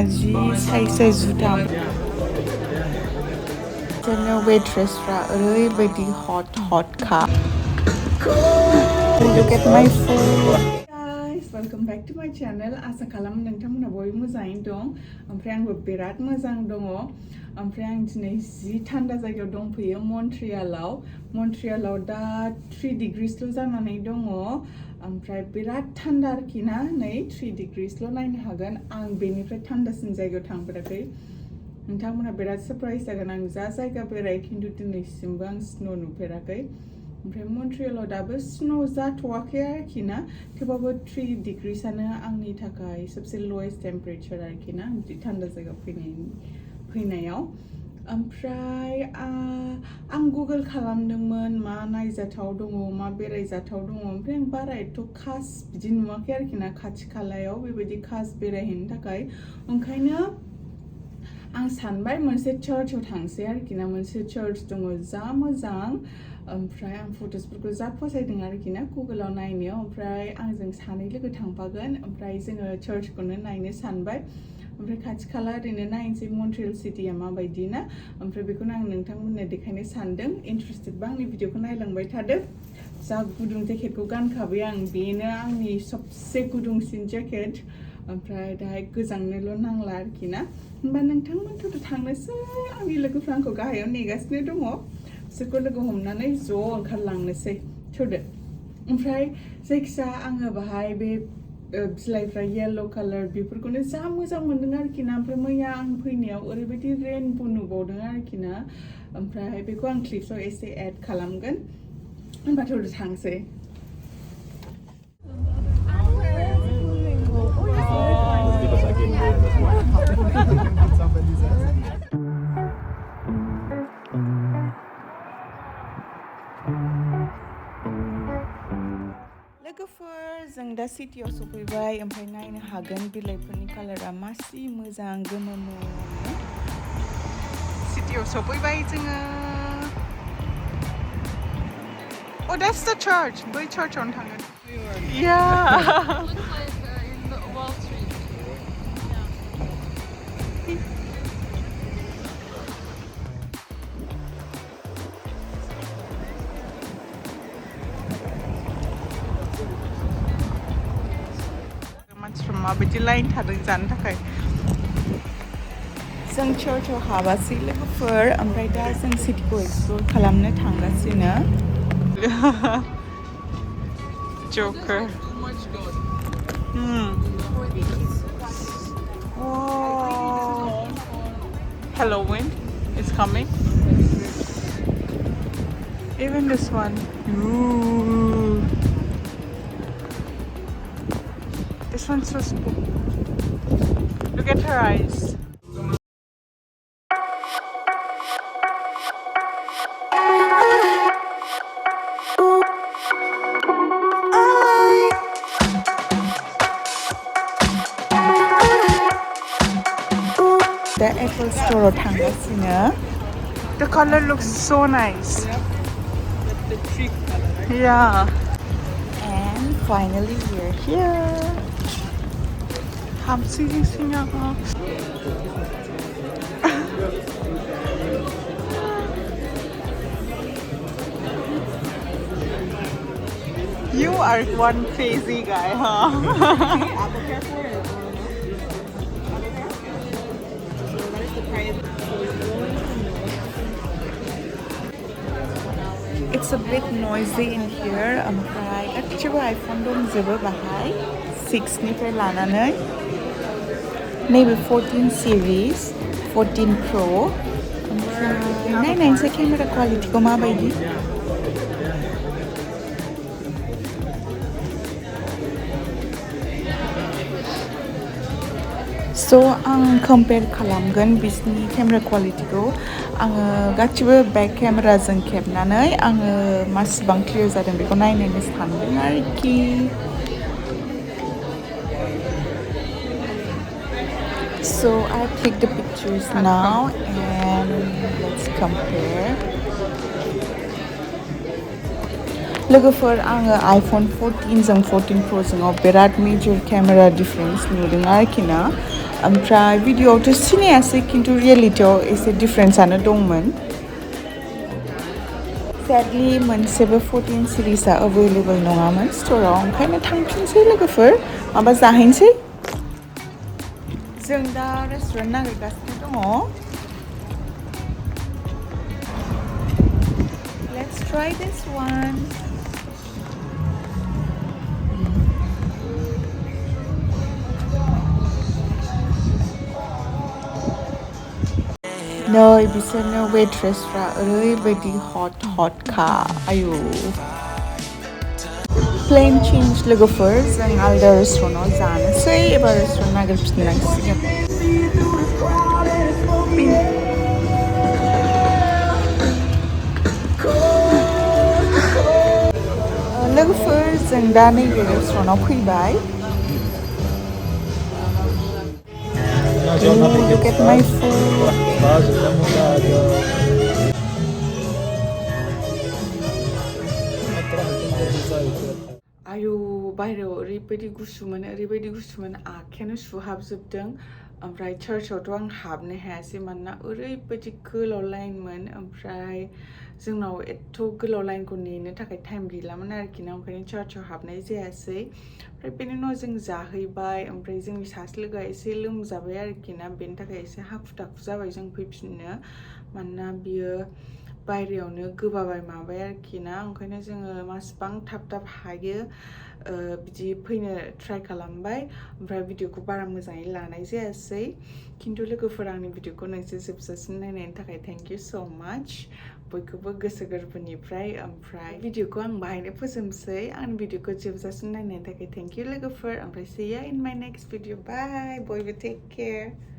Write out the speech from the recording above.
जि size जुथा जोंनो वेट्रेसफ्रा ओरैबायदि hot Look at my food. Guys, welcome back to my channel. आसा खालामो नोंथांमोना बयबो मोजाङैनो दं। ओमफ्राय आंबो बिराद मोजां दङ। ओमफ्राय आं दिनै जि थान्दा जायगायाव दंफैयो मन्ट्रियेलाव दा 3 डिग्रीसल' जानानै दङ। ओमफ्राय बिराद थान्दा आरोखि ना नै 3 डिग्रीसल' नायनो हागोन। आं बेनिफ्राय थान्दासिन जायगायाव थांफेराखै। नोंथांमोना बिराद सरप्राइज जागोन आं जा जायगा बेराय खिन्थु दिनैसिमबो आं स्नो नुफेराखै। ओमफ्राय मन्ट्रियेलाव दाबो स्नो जाथ'वाखै आरोखि ना थेवबाबो 3 डिग्रीसानो आंनि थाखाय सबसे लवेस्ट टेम्पारेचार आरोखि ना बिदि थान्दा जायगायाव फैनायाव। ओमफ्राय आं गुगल खालामदोंमोन मा नायजाथाव दङ मा बेरायजाथाव दङ ओमफ्राय आं बारा एथ' खास बिदि नुवाखै आरोखि ना खाथि खालायाव बेबायदि खास बेरायहैनो थाखाय। ओंखायनो आं सानबाय मोनसे चार्चआव थांसै आरोखि ना मोनसे चार्च दङ जा मोजां। ओमफ्राय आं फट'सफोरखौ जा फसायदों आरोखि ना गुगोलाव नायनायाव। ओमफ्राय आंजों सानै लोगो थांफागोन ओमफ्राय जोङो चार्चखौनो नायनो सानबाय। ओमफ्राय खाथि खाला ओरैनो नायनोसै मन्ट्रियेल सिटिया माबायदि ना ओमफ्राय बेखौनो आं नोंथांमोननो देखायनो सानदों। इन्टारेस्टेडबा आंनि भिडिअखौ नायलांबाय थादो। जा गुदुं जेकेटखौ गानखाबाय आं बेनो आंनि सबसे गुदुंसिन जेकेट। ओमफ्राय दाहाय गोजांनोल' नांला आरोखि ना होमबा नोंथांमोनथ' थांनोसै आंनि लोगोफ्रा आंखौ गाहायाव नेगासिनो दङ। बिसोरखौ लोगो हमनानै ज' ओंखारलांनोसै थौदो। ओमफ्राय जायखिजाया आङो बाहाय बे बिलाइफ्रा येल्ल' कालार बेफोरखौनो जा मोजां मोन्दों आरोखि ना। ओमफ्राय मैया आं फैनायाव ओरैबायदि रेनबो नुबावदों आरोखि ना। ओमफ्राय बेखौ आं क्लिप्सआव एसे एड खालामगोन। होनबा थौदो थांसै। लोगोफोर जों दा सिटियाव सफैबाय ओमफ्राय नायनो हागोन बिलाइफोरनि कालारा मासि मोजां गोमो सिटियाव सफैबाय जोङो। Oh, that's the church. बै चार्चआवनो थांगोन। Yeah. Looks like in Wall Street. मानसिफ्रा माबायदि लाइन थादों जानो थाखाय। जों चार्चआव हाबासै लोगोफोर ओमफ्राय दा जों सिटिखौ एक्सप्लर खालामनो थांगासिनो। Joker. Wow. Halloween is coming. Even this one. Ooh. This one's so spooky. Look at her eyes. The Apple Store थांगासिनो. The color looks so nice. The tree color, right? Yeah. And finally we're here. 함수기시냐. You are one crazy guy, huh? Apple Care for it or no? Apple Care? So that is the price. It's a bit noisy in here. ओमफ्राय गासिबो iPhone दंजोबो बाहाय 6 निफ्राय लानानै नैबे 14 series 14 Pro ओमफ्राय नायनायसै camera क्वालिटिखौ माबायदि। So आं कम्पेयर खालामगोन बिसोरनि केमेरा क्वालिटिखौ। आङो गासिबो बेक केमेराजों खेबनानै आङो मासिबां क्लियर जादों बेखौ नायनो सानदों आरोखि। So I take the pictures now and let's compare. लोगोफोर आङो iPhone 14 जों 14 Pro जों बिराद मेजर केमेरा डिफरेंस नुदों आरोखि ना। ओमफ्राय भिडिअआवथ' सिनायासै खिन्थु रियेलिटियाव एसे डिफारेन्सआनो दंमोन सेडलि मोनसेबो 14 सिरिसआ एभेलेबल नङामोन स्ट'राव ओंखायनो थांफिनसै लोगोफोर माबा जाहैनोसै जों दा रेस्टुरेन्ट नागिरगासिनो दङ Let's try this one. नै बिसोरनो वेट्रेसफ्रा ओरैबायदि हट खा आयु प्लेन चेन्ज लोगोफोर जों आलदा रेस्टुरेन्टाव जानोसै एबा रेस्टुरेन्ट नागिरफिननांसिगोन लोगोफोर जों दा नैबे रेस्टुरेन्टाव फैबाय Look at my food. आयु बाहेरायाव ओरैबायदि गुसुमोन आखायानो सुहाबजोबदों ओमफ्राय चार्चआवथ' आं हाबनो हायासै मानोना ओरैबायदि गोलाव लाइनमोन ओमफ्राय जोंनाव एथ' गोलाव लाइनखौ नेनो थाखाय टाइम गैलामोन आरोखि ना ओंखायनो चार्चआव हाबनाय जायासै ओमफ्राय बेनि उनाव जों जाहैबाय ओमफ्राय जोंनि सासे लोगोआ एसे लोमजाबाय आरोखि ना बेनि थाखाय एसे हाखु दाखु जाबाय जों फैफिननो मानोना बियो बायरायावनो गोबाबाय माबाय आरोखि ना ओंखायनो जोङो मासेबां थाब हायो बिदि फैनो ट्राइ खालामबाय ओमफ्राय भिडिअखौ बारा मोजाङै लानाय जायासै खिन्थु लोगोफोर आंनि भिडिअखौ नोंसोर जोबजासिम नायनायनि थाखाय थेंक इउ स' माच बयखौबो गोसो गोरबोनिफ्राय ओमफ्राय भिडिअखौ आं बाहायनो फोजोबसै आंनि भिडिअखौ जोबजासिम नायनायनि थाखाय थेंक इउ लोगोफोर ओमफ्राय see you in my next video bye बयबो टेक केयार